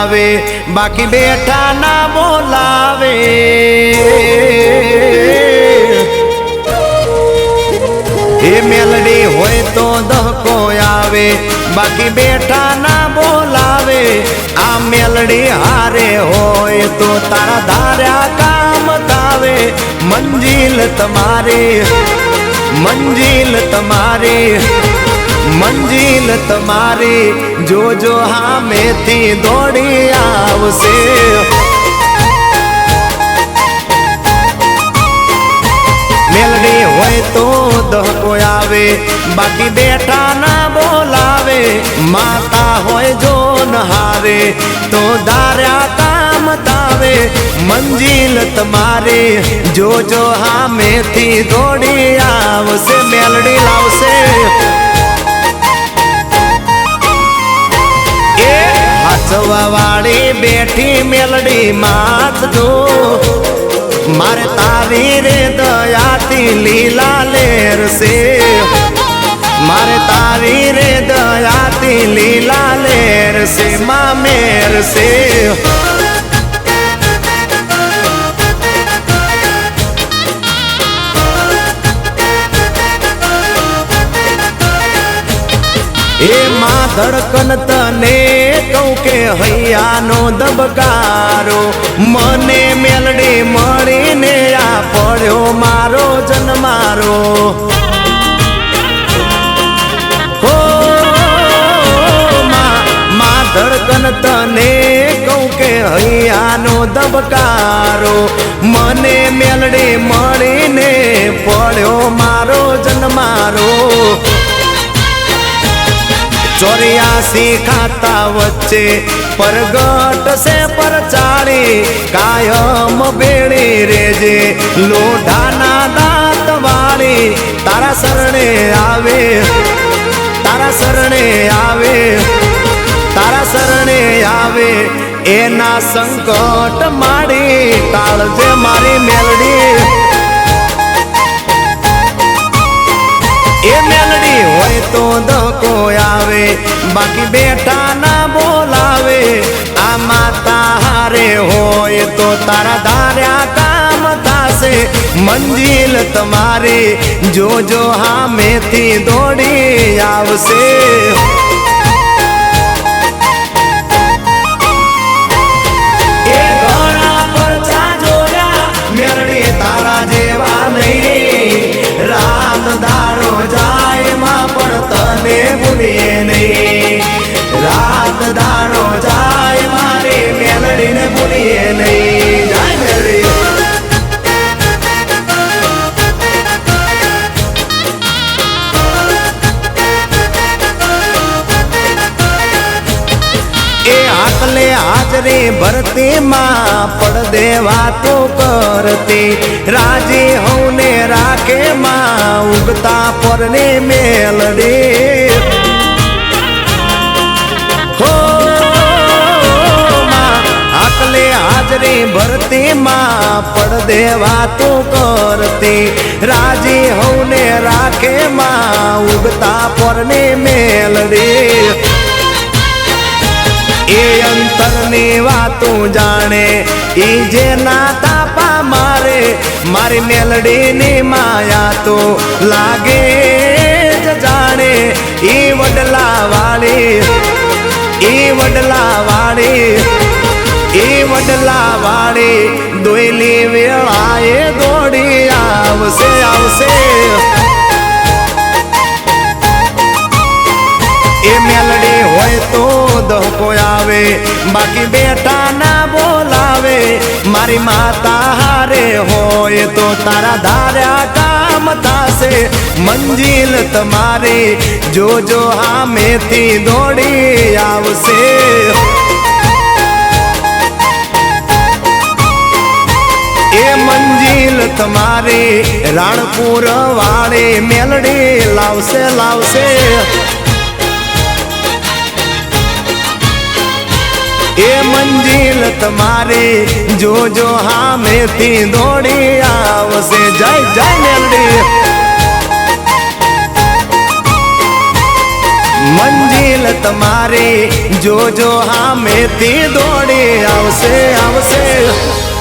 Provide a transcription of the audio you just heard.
આવે બાકી બેઠા ના બોલાવે એ મેલડી હોય તો દહકો આવે બાકી બેઠા ના બોલાવે આ મેલડી હારે હોય તો તારા ધાર્યા કામ થાવે મંજિલ તમારી મંજિલ તમારી મંજિલ તમારી જોજો હામેથી દોડી આવશે મેલડી હોય તો દહકો આવે બાકી બેઠા ના બોલાવે માતા હોય જો નહારે તો ધાર્યા કામ થાવે મંજિલ તમારી જોજો હામેથી દોડી આવશે મેલડી લાવશે એ હાચવા વાળી બેઠી મેલડી માત જો મારે તારી રે દયાથી લીલા લેરશે મારે તારી રે દયાથી લીલા લેરશે માં મેરશે એ માં ધડકન તને કહું કે હૈયાનો દબકારો મને મેલડી મળીને આ પડ્યો મારો જન્મારો હો માં ધડકન તને કહું કે હૈયાનો દબકારો મને મેલડી મળીને પડ્યો મારો જન્મારો 84 ખાતા વચ્ચે પરગટ સે પરચાળી કાયમ બેડી રેજે લોઢાના દાંત વાળી તારા શરણે આવે તારા શરણે આવે તારા શરણે આવે એના સંકટ માડી ટાળજે મારી મેલડી એ મેલડી હોય તો દહકો આવે બાકી બેઠા ના બોલાવે આ માતા હારે હોય તો તારા ધાર્યા કામ થાશે મંજિલ તમારી જોજો હામેથી દોડી આવશે એ ઘણા પરચા જોયા મેલડી તારા જેવા નહીં રાત દાડો જાય માં પણ તને ભૂલીએ નહીં રાત દાડો જાય મારી મેલડીને ભૂલીએ નહીં જાય મેલડી એ આટલે હાજરી ભરતી માં પડદે વાતો કરતી રાજી હવને રાખે માં ઉગતા પરને મેલડી હો માં આટલે હાજરી ભરતી માં પડદે વાતો કરતી રાજી હવને રાખે માં ઉગતા પરને મેલડી એ અંતરની વાતું જાણે ઈ જે ના તાપા મારે મારી મેલડીની માયા તો લાગે જ જાણે ઈ વડલા વાળી દોયલી વેળાએ દોડી આવશે આવશે એ મેલડી હોય તો દહકો આવે બાકી બેઠા ના બોલાવે મારી માતા હારે હોય તો તારા ધાર્યા કામ થાશે મંજિલ તમારી જોજો હામેથી દોડી આવશે એ મંજિલ તમારી રાણપુર વાળી મેલડી લાવશે લાવશે એ મંજિલ તમારી જોજો હામેથી દોડી આવશે જય જય મેલડી મંજિલ તમારી જોજો હામેથી દોડી આવશે આવશે